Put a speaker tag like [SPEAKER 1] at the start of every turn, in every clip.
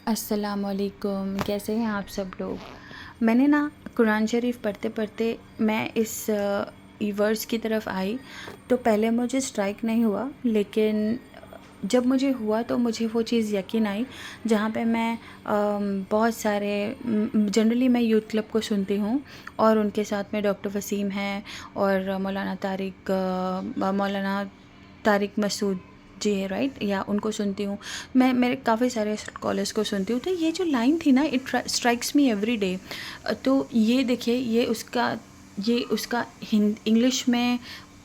[SPEAKER 1] السلام علیکم، کیسے ہیں آپ سب لوگ؟ میں نے نا قرآن شریف پڑھتے پڑھتے میں اس ورڈس کی طرف آئی تو پہلے مجھے اسٹرائک نہیں ہوا، لیکن جب مجھے ہوا تو مجھے وہ چیز یقین آئی جہاں پہ میں بہت سارے جنرلی میں یوتھ کلب کو سنتی ہوں، اور ان کے ساتھ میں ڈاکٹر وسیم ہیں اور مولانا طارق مسعود جی ہے رائٹ، یا ان کو سنتی ہوں میں، میرے کافی سارے کالرس کو سنتی ہوں. تو یہ جو لائن تھی نا، it strikes me every day. تو یہ دیکھیے، یہ اس کا انگلش میں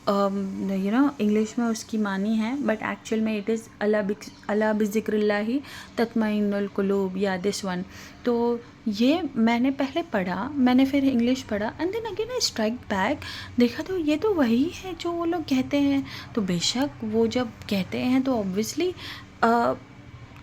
[SPEAKER 1] انگلش میں اس کی معنی ہے، بٹ ایکچوئل میں اٹ از اللہ بذکر اللہ تطمئن القلوب، یا دس ون. تو یہ میں نے پہلے پڑھا، میں نے پھر انگلش پڑھا، and then again I strike back. دیکھا تو یہ تو وہی ہے جو وہ لوگ کہتے ہیں. تو بے شک وہ جب کہتے ہیں تو اوبویسلی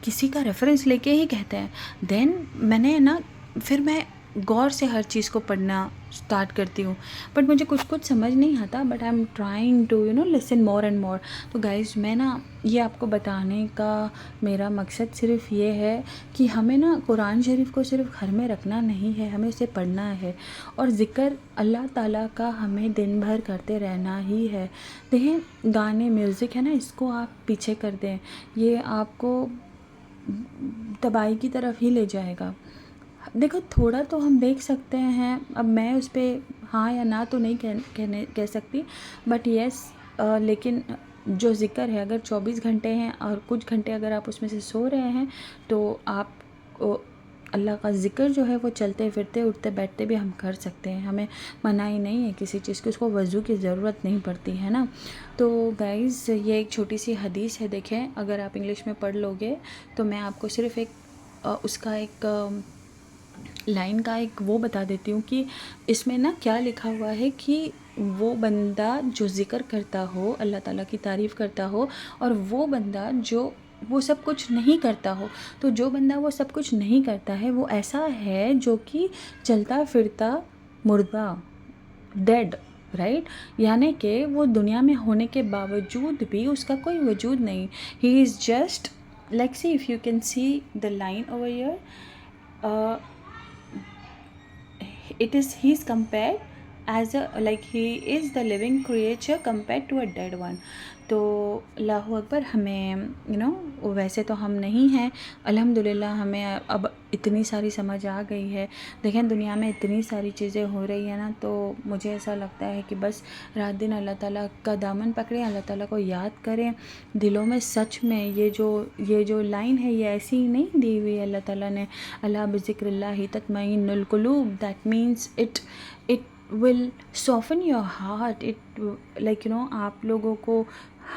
[SPEAKER 1] کسی کا ریفرنس لے کے ہی کہتے ہیں. دین میں نے نا پھر میں غور سے ہر چیز کو پڑھنا اسٹارٹ کرتی ہوں، بٹ مجھے کچھ سمجھ نہیں آتا، but I am trying to listen more and more. تو گائز، میں نا یہ آپ کو بتانے کا میرا مقصد صرف یہ ہے کہ ہمیں نا قرآن شریف کو صرف گھر میں رکھنا نہیں ہے، ہمیں اسے پڑھنا ہے، اور ذکر اللہ تعالیٰ کا ہمیں دن بھر کرتے رہنا ہی ہے. دیکھیں، گانے میوزک ہے نا، اس کو آپ پیچھے کر دیں، یہ آپ کو تباہی کی طرف ہی لے جائے گا. دیکھو، تھوڑا تو ہم دیکھ سکتے ہیں، اب میں اس پہ ہاں یا نہ تو نہیں کہہ سکتی، بٹ یس، لیکن جو ذکر ہے، اگر 24 گھنٹے ہیں اور کچھ گھنٹے اگر آپ اس میں سے سو رہے ہیں، تو آپ اللہ کا ذکر جو ہے وہ چلتے پھرتے اٹھتے بیٹھتے بھی ہم کر سکتے ہیں. ہمیں منائی نہیں ہے کسی چیز کی، اس کو وضو کی ضرورت نہیں پڑتی ہے نا. تو گائز، یہ ایک چھوٹی سی حدیث ہے. دیکھیں، اگر آپ انگلش میں پڑھ لو گے تو میں آپ کو صرف اس کا ایک لائن کا ایک وہ بتا دیتی ہوں کہ اس میں نا کیا لکھا ہوا ہے کہ وہ بندہ جو ذکر کرتا ہو، اللہ تعالیٰ کی تعریف کرتا ہو، اور وہ بندہ جو وہ سب کچھ نہیں کرتا ہو. تو جو بندہ وہ سب کچھ نہیں کرتا ہے، وہ ایسا ہے جو کہ چلتا پھرتا مردہ، ڈیڈ، رائٹ. یعنی کہ وہ دنیا میں ہونے کے باوجود بھی اس کا کوئی وجود نہیں. He is just like, see, if you can see the line over here, he's compared as he is the living creature compared to a dead one. تو اللہ اکبر. ہمیں ویسے تو ہم نہیں ہیں، الحمدللہ ہمیں اب اتنی ساری سمجھ آ گئی ہے. دیکھیں، دنیا میں اتنی ساری چیزیں ہو رہی ہیں نا، تو مجھے ایسا لگتا ہے کہ بس رات دن اللہ تعالیٰ کا دامن پکڑیں، اللہ تعالیٰ کو یاد کریں دلوں میں. سچ میں یہ جو لائن ہے، یہ ایسی ہی نہیں دی ہوئی ہے اللہ تعالیٰ نے. اللہ بذکر اللہ تطمئن القلوب، that means it will soften your heart. آپ لوگوں کو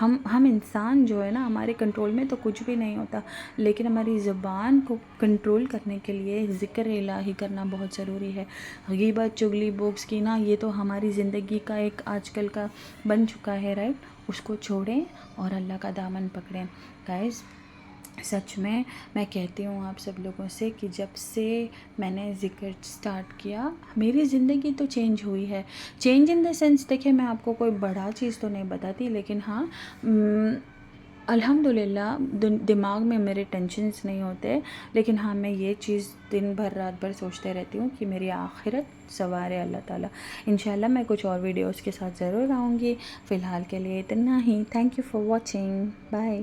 [SPEAKER 1] ہم انسان جو ہے نا، ہمارے کنٹرول میں تو کچھ بھی نہیں ہوتا، لیکن ہماری زبان کو کنٹرول کرنے کے لیے ذکر الہی کرنا بہت ضروری ہے. غیبت، چغلی، بوکس کی نا، یہ تو ہماری زندگی کا ایک آج کل کا بن چکا ہے، رائٹ. اس کو چھوڑیں اور اللہ کا دامن پکڑیں. گائز، سچ میں کہتی ہوں آپ سب لوگوں سے کہ جب سے میں نے ذکر سٹارٹ کیا، میری زندگی تو چینج ہوئی ہے. چینج ان دا سینس، دیکھیں، میں آپ کو کوئی بڑا چیز تو نہیں بتاتی، لیکن ہاں، الحمدللہ دماغ میں میرے ٹینشنز نہیں ہوتے. لیکن ہاں، میں یہ چیز دن بھر رات بھر سوچتے رہتی ہوں کہ میری آخرت سنوارے اللہ تعالیٰ. انشاءاللہ میں کچھ اور ویڈیوز کے ساتھ ضرور آؤں گی. فی الحال کے لیے اتنا ہی. Thank you for watching. Bye.